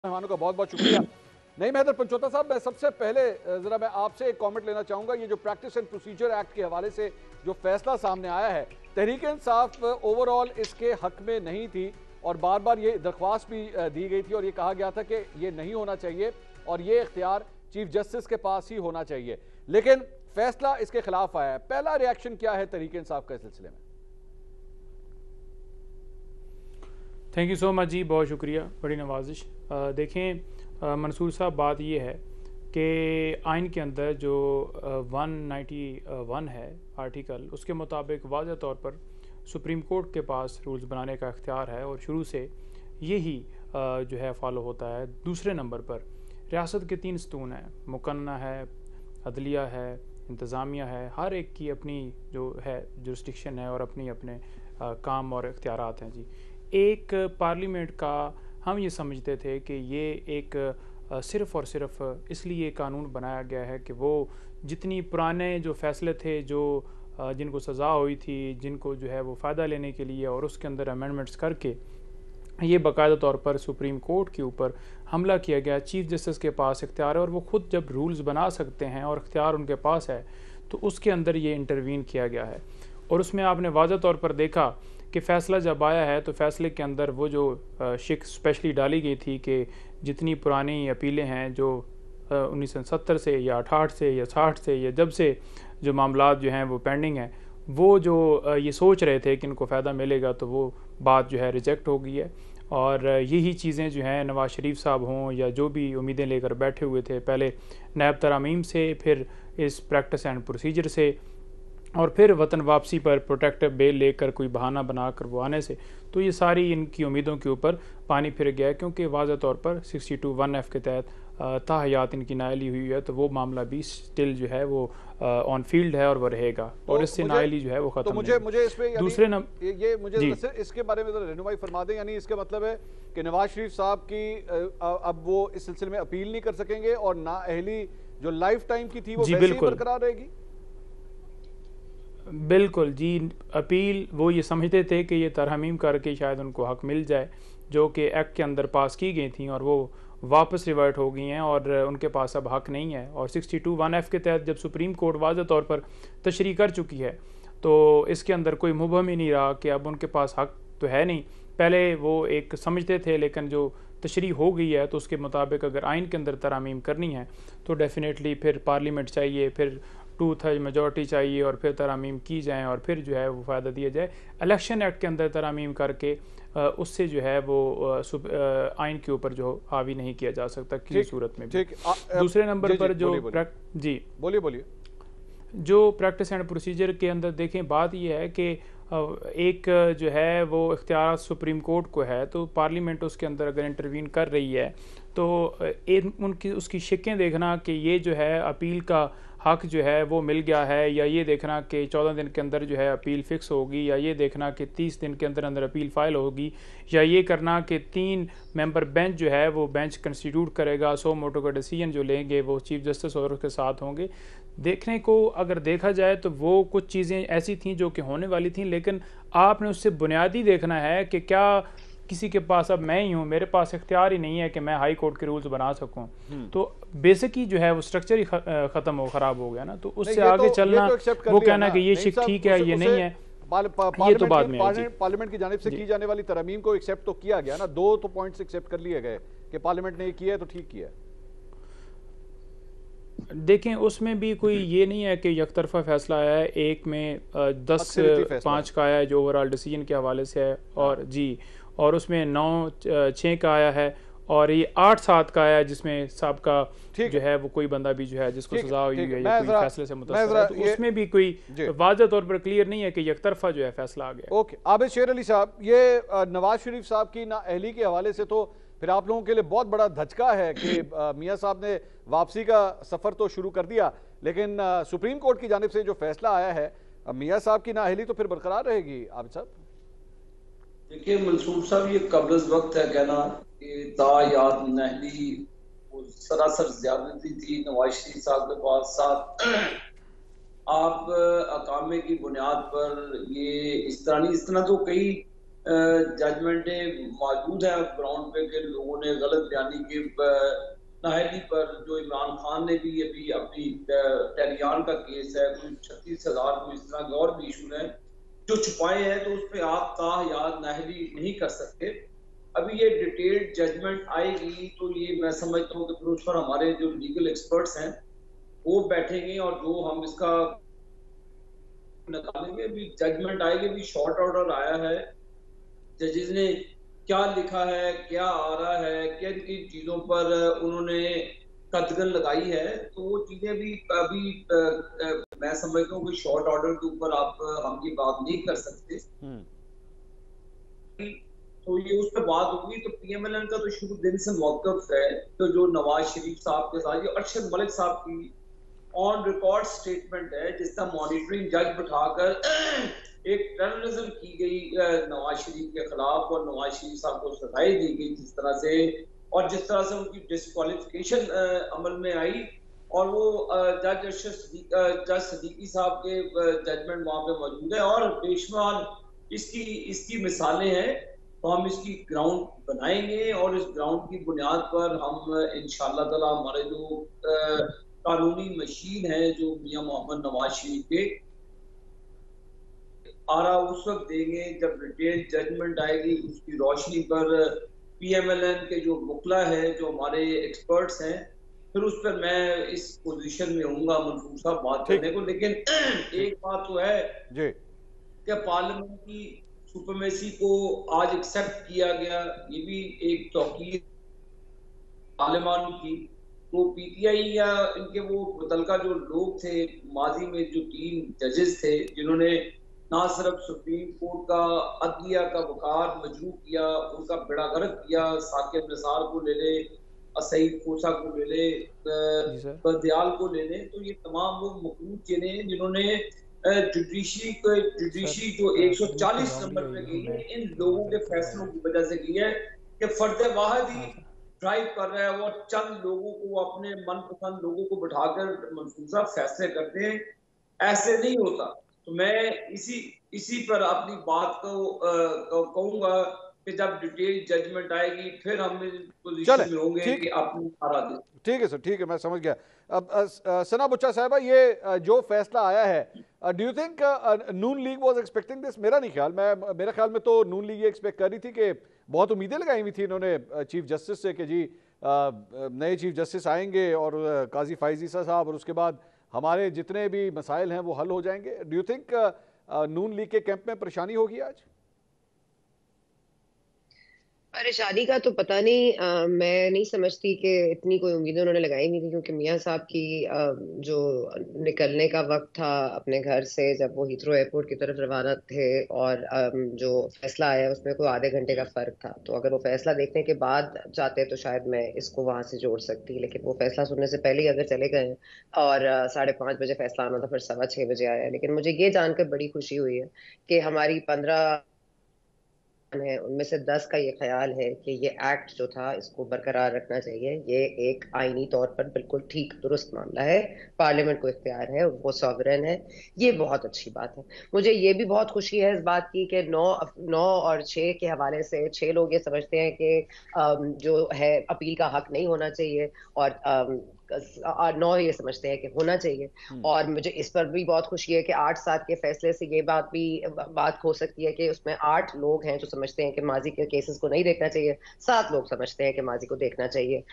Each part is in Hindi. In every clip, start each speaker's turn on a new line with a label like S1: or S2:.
S1: मेहमानों का बहुत बहुत शुक्रिया। नहीं मेहतर पंचोता साहब, मैं सबसे पहले जरा मैं आपसे एक कमेंट लेना चाहूंगा। ये जो प्रैक्टिस एंड प्रोसीजर एक्ट के हवाले से जो फैसला सामने आया है, तहरीक इंसाफ ओवरऑल इसके हक में नहीं थी और बार बार ये दरख्वास्त भी दी गई थी और ये कहा गया था कि ये नहीं होना चाहिए और ये इख्तियार चीफ जस्टिस के पास ही होना चाहिए, लेकिन फैसला इसके खिलाफ आया है। पहला रिएक्शन क्या है तहरीक इंसाफ के सिलसिले में?
S2: थैंक यू सो मच जी, बहुत शुक्रिया, बड़ी नवाजिश। देखें मंसूर साहब, बात ये है कि आइन के अंदर जो 191 है आर्टिकल, उसके मुताबिक वाज़ह तौर पर सुप्रीम कोर्ट के पास रूल्स बनाने का इख्तियार है और शुरू से यही जो है फॉलो होता है। दूसरे नंबर पर रियासत के 3 स्तून हैं, मुकन्ना है, अदलिया है, इंतज़ामिया है। हर एक की अपनी जो है जुरिस्डिक्शन है और अपनी अपने काम और इख्तियारात हैं जी। एक पार्लियामेंट का हम ये समझते थे कि ये एक सिर्फ़ और सिर्फ इसलिए कानून बनाया गया है कि वो जितनी पुराने जो फ़ैसले थे, जो जिनको सज़ा हुई थी, जिनको जो है वो फ़ायदा लेने के लिए और उसके अंदर अमेंडमेंट्स करके ये बाकायदा तौर पर सुप्रीम कोर्ट के ऊपर हमला किया गया। चीफ जस्टिस के पास इख्तियार है और वो ख़ुद जब रूल्स बना सकते हैं और इख्तियार उनके पास है तो उसके अंदर ये इंटरवीन किया गया है। और उसमें आपने वाज़ह तौर पर देखा कि फ़ैसला जब आया है तो फ़ैसले के अंदर वो जो शिक स्पेशली डाली गई थी कि जितनी पुरानी अपीलें हैं जो 1970 से या 68 से या 60 से या जब से जो मामलात जो हैं वो पेंडिंग हैं, वो जो ये सोच रहे थे कि इनको फ़ायदा मिलेगा तो वो बात जो है रिजेक्ट हो गई है। और यही चीज़ें जो हैं नवाज शरीफ साहब हों या जो भी उम्मीदें लेकर बैठे हुए थे, पहले नैब तरामीम से, फिर इस प्रैक्टिस एंड प्रोसीजर से और फिर वतन वापसी पर प्रोटेक्टिव बेल लेकर कोई बहाना बनाकर वो आने से, तो ये सारी इनकी उम्मीदों के ऊपर पानी फिर गया क्योंकि वाज़ह तौर पर 62(1)(f) के तहत ताहयात इनकी नाअहली हुई है तो वो मामला भी स्टिल जो है वो ऑन फील्ड है और वो रहेगा
S1: तो
S2: और इससे नाअहली जो है वो ख़त्म
S1: तो मुझे इस पे
S2: दूसरे
S1: ये मुझे इसके बारे में रहनुमाई फरमा दें। यानी इसका मतलब है कि नवाज शरीफ साहब की अब वो इस सिलसिले में अपील नहीं कर सकेंगे और नाअहली जो लाइफ टाइम की थी वो वैसे ही बरकरार रहेगी?
S2: बिल्कुल जी, अपील वो ये समझते थे कि ये तरहमीम करके शायद उनको हक मिल जाए जो कि एक्ट के अंदर पास की गई थी और वो वापस रिवर्ट हो गई हैं और उनके पास अब हक नहीं है। और 62(1)(f) के तहत जब सुप्रीम कोर्ट वाज़ह तौर पर तशरीह कर चुकी है तो इसके अंदर कोई मुबहम ही नहीं रहा कि अब उनके पास हक तो है नहीं। पहले वो एक समझते थे, लेकिन जो तशरीह हो गई है तो उसके मुताबिक अगर आइन के अंदर तरामीम करनी है तो डेफिनेटली फिर पार्लियामेंट चाहिए, फिर 2/3 मेजॉरिटी चाहिए और फिर तरामीम की जाएँ और फिर जो है वो फ़ायदा दिया जाए। इलेक्शन एक्ट के अंदर तरामीम करके उससे जो है वो आइन के ऊपर जो हावी नहीं किया जा सकता किसी सूरत में भी। दूसरे नंबर पर जो जी
S1: बोलिए
S2: जो प्रैक्टिस एंड प्रोसीजर के अंदर देखें, बात यह है कि एक जो है वो इख्तियार सुप्रीम कोर्ट को है तो पार्लियामेंट उसके अंदर अगर इंटरवीन कर रही है तो उनकी उसकी शिकें देखना कि ये जो है अपील का हक जो है वो मिल गया है, या ये देखना कि 14 दिन के अंदर जो है अपील फ़िक्स होगी, या ये देखना कि 30 दिन के अंदर अंदर अपील फ़ाइल होगी, या ये करना कि 3 मेंबर बेंच जो है वो बेंच कंस्टिट्यूट करेगा, 100 मोटो का डिसीजन जो लेंगे वो चीफ जस्टिस और उसके साथ होंगे। देखने को अगर देखा जाए तो वो कुछ चीज़ें ऐसी थीं जो कि होने वाली थीं, लेकिन आपने उससे बुनियादी देखना है कि क्या किसी के पास, अब मैं ही हूँ, मेरे पास इख्तियार ही नहीं है कि मैं हाई कोर्ट के रूल्स बना सकूं, तो बेसिक ही जो है वो स्ट्रक्चर ही खत्म हो, खराब हो गया ना। तो उससे आगे चलना, वो कहना कि ये शिक ठीक है, ये नहीं है, ये तो बाद में
S1: पार्लियामेंट की जानिब से की जाने वाली तरमीम को एक्सेप्ट तो किया गया ना। 2 तो पॉइंट्स एक्सेप्ट कर लिए गए कि पार्लियामेंट ने ये किया है तो ठीक किया है।
S2: देखें उसमें भी कोई ये नहीं है कि यकतरफा फैसला आया है, एक में 10-5 का आया है जो ओवरऑल डिसीजन के हवाले से है, और जी और उसमें 9-6 का आया है, और ये 8-7 का आया है जिसमें सबका जो है वो कोई बंदा भी जो है जिसको सजा हुई है या कोई फैसले से मुतासिर है, तो उसमें भी कोई वाज़ह तौर पर क्लियर नहीं है कि यकतरफा जो है फैसला आ गया।
S1: ओके, आबिद शेर अली साहब, ये नवाज शरीफ साहब की नाअहली के हवाले से तो फिर आप लोगों के लिए बहुत बड़ा धचका है कि मियां साहब ने वापसी का सफर तो शुरू कर दिया, लेकिन सुप्रीम कोर्ट की जानिब से जो फैसला आया है, मियां साहब की नाअहली तो फिर बरकरार रहेगी। आबिद साहब
S3: देखिए मंसूर साहब, ये कब्ल वक्त है कहना कि तायात नाअहली वो सरासर ज्यादती थी नवाज शरीफ साहब के पास। साथ आप अकामे की बुनियाद पर ये इस तरह नहीं, इस तरह तो कई जजमेंटें मौजूद है ग्राउंड पे कि लोगों ने गलत बयानी की नाहली पर, जो इमरान खान ने भी अभी अपनी टेरियान का केस है, कोई 36,000 कोई इस तरह के और भी इशू हैं जो छुपाए हैं, तो उस पर आप तायाद नाहली नहीं कर सकते। अभी ये डिटेल्ड जजमेंट आएगी तो ये मैं समझता हूँ कि फिर उस पर हमारे जो लीगल एक्सपर्ट्स हैं वो बैठेंगे और जो हम इसका निकालेंगे। अभी जजमेंट आएगी, अभी शॉर्ट ऑर्डर आया है, जजेस ने क्या लिखा है, क्या आ रहा है, किन किन चीजों पर उन्होंने कदगन लगाई है, तो वो चीजें भी अभी मैं समझता हूँ कि शॉर्ट ऑर्डर के ऊपर हम ये बात नहीं कर सकते। तो ये उस पर बात होगी। तो पीएमएलएन का तो शुरू दिन से मौकफ है, तो जो नवाज शरीफ साहब के साथ ये अरशद मलिक साहब की ऑन रिकॉर्ड स्टेटमेंट है जिसका मॉनिटरिंग जज बिठाकर एक टेररिज्म की गई नवाज शरीफ के खिलाफ, और नवाज शरीफ साहब को सजाएं दी गई जिस तरह से, और जिस तरह से उनकी डिस्क्वालिफिकेशन अमल में आई, और वो जज सदीकी साहब के जजमेंट वहां पे मौजूद है, और बेशुमार इसकी मिसालें हैं। तो हम इसकी ग्राउंड बनाएंगे और इस ग्राउंड की बुनियाद पर हम इंशाअल्लाह ताला हमारे जो कानूनी मशीन है जो मियां मोहम्मद नवाज शरीफ के आरा उस वक्त देंगे जब डिटेल जजमेंट आएगी। उसकी रोशनी पर पीएमएलएन के जो वकला है, जो हमारे एक्सपर्ट्स हैं, फिर उस पर मैं इस पोजीशन में हूँगा मंसूर साहब बात करने को। लेकिन एक बात तो है कि पार्लियामेंट की सुपरमेसी को आज एक्सेप्ट किया गया, ये भी एक तौकीर पार्लियामान की। तो पीटीआई या इनके वो मुतलका जो लोग थे माजी में, जो 3 जजेस थे जिन्होंने ना सिर्फ सुप्रीम कोर्ट का अदलिया का वकार मजरूह किया, उनका बेड़ा गर्क किया, साकिब निसार को ले ले, सईद खोसा को ले ले, बंदियाल को ले ले, तो ये तमाम लोग मकरूज चेहरे हैं जिन्होंने जुडिशरी जो 140 नंबर पे गई है, इन लोगों के फैसलों की वजह से की है कि फर्द वाहिद ही ड्राइव कर रहा है, वो चंद लोगों को, अपने मनपसंद लोगों को बिठाकर मनसूबा फैसले करते हैं। ऐसे नहीं होता। तो मैं इसी पर अपनी बात को कहूंगा कि जब डिटेल जजमेंट आएगी फिर हम पोजीशन में होंगे कि अपनी सारा दें।
S1: ठीक है सर, ठीक है, मैं समझ गया। अब सना बुच्चा साहिबा, ये जो फैसला आया है, do you think Noon league was expecting this? मेरा नहीं ख्याल, मेरे ख्याल में तो नून लीग ये एक्सपेक्ट कर रही थी कि बहुत उम्मीदें लगाई हुई थी इन्होंने चीफ जस्टिस से कि जी नए चीफ जस्टिस आएंगे और काजी फाइज ईसा साहब, और उसके बाद हमारे जितने भी मसाइल हैं वो हल हो जाएंगे। Do you think Noon league के कैंप में परेशानी होगी आज?
S4: परेशानी का तो पता नहीं, मैं नहीं समझती कि इतनी कोई उम्मीदें उन्होंने लगाई नहीं थी, क्योंकि मियां साहब की जो निकलने का वक्त था अपने घर से, जब वो हीथ्रो एयरपोर्ट की तरफ रवाना थे, और जो फैसला आया उसमें कोई आधे घंटे का फ़र्क था। तो अगर वो फैसला देखने के बाद जाते तो शायद मैं इसको वहाँ से जोड़ सकती, लेकिन वो फैसला सुनने से पहले ही अगर चले गए, और 5:30 बजे फैसला आना था, फिर 6:15 बजे आया। लेकिन मुझे ये जानकर बड़ी खुशी हुई है कि हमारी 15 है, उनमें से 10 का ये ख्याल है कि ये एक्ट जो था इसको बरकरार रखना चाहिए। ये एक आईनी तौर पर बिल्कुल ठीक दुरुस्त मामला है, पार्लियामेंट को इख्तियार है, वो सॉवरेन है, ये बहुत अच्छी बात है। मुझे ये भी बहुत खुशी है इस बात की कि 9 और 6 के हवाले से 6 लोग ये समझते हैं कि जो है अपील का हक नहीं होना चाहिए, और 9 ये समझते हैं कि होना चाहिए। और मुझे इस पर भी बहुत खुशी है कि 8-7 के फैसले से ये बात हो सकती है कि उसमें 8 लोग हैं जो समझते हैं कि माजी के केसेस को नहीं देखना चाहिए, 7 लोग समझते हैं कि माजी को देखना चाहिए।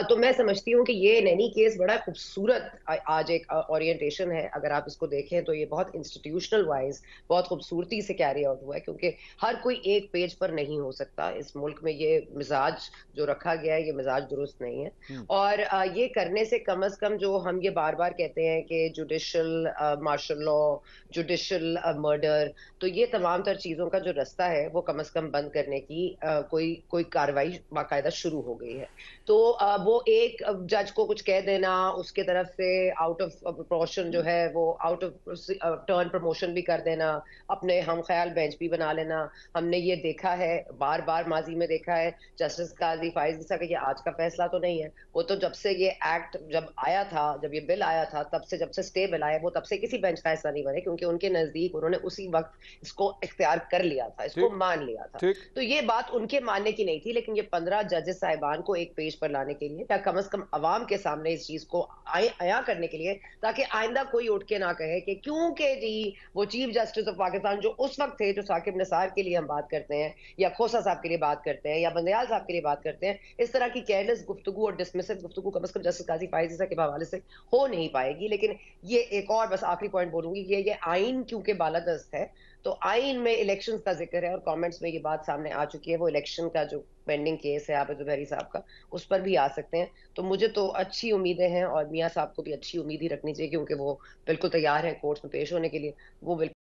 S4: तो मैं समझती हूँ कि ये नैनी केस बड़ा खूबसूरत आज एक ओरिएंटेशन है। अगर आप इसको देखें तो ये बहुत इंस्टीट्यूशनल वाइज बहुत खूबसूरती से कैरी आउट हुआ है, क्योंकि हर कोई एक पेज पर नहीं हो सकता। इस मुल्क में ये मिजाज जो रखा गया है, ये मिजाज दुरुस्त नहीं है। और ये करने से कम से कम, जो हम ये बार बार कहते हैं कि judicial martial law, judicial murder, तो ये तमाम तर चीज़ों का जो रास्ता है वो कम से कम बंद करने की कोई कार्रवाई बाकायदा शुरू हो गई है। तो वो एक जज को कुछ कह देना, उसके तरफ से आउट ऑफ प्रोपोर्शन जो है वो आउट ऑफ टर्न प्रमोशन भी कर देना, अपने हम ख्याल बेंच भी बना लेना, हमने ये देखा है, बार बार माजी में देखा है। जस्टिस काजी फाइज ईसा का ये आज का फैसला तो नहीं है, वो तो जब से ये एक्ट एक्ट जब आया था, जब ये बिल आया था, तब से जब से स्टे बिल आया, वो तब से किसी बेंच का हिस्सा नहीं बने, क्योंकि उनके नजदीक उन्होंने उसी वक्त इसको इख्तियार कर लिया था, इसको मान लिया था। तो ये बात उनके मानने की नहीं थी, लेकिन ये 15 जजेस साहिबान को एक पेज पर लाने के लिए, या कम से कम अवाम के सामने इस चीज को आया करने के लिए, ताकि आइंदा कोई उठ के ना कहे कि क्योंकि जी वो चीफ जस्टिस ऑफ पाकिस्तान जो उस वक्त थे, जो साकिब निसार के लिए हम बात करते हैं, या खोसा साहब के लिए बात करते हैं, या बंदयाल साहब के लिए बात करते हैं, इस तरह की केयरलेस गुफ्तगू और डिसमिसिव गुफ्तगू कम से कम जस्टिस काजी फायज के हवाले से हो नहीं पाएगी। लेकिन ये एक और बस आखिरी पॉइंट बोलूंगी कि ये आइन क्योंकि बालादस्त है, तो आइन में इलेक्शंस का जिक्र है और कमेंट्स में ये बात सामने आ चुकी है, वो इलेक्शन का जो पेंडिंग केस है आबिद ज़ुबैरी साहब का, उस पर भी आ सकते हैं। तो मुझे तो अच्छी उम्मीदें हैं, और मियां साहब को भी अच्छी उम्मीद ही रखनी चाहिए, क्योंकि वो बिल्कुल तैयार है कोर्ट में पेश होने के लिए, वो बिल्कुल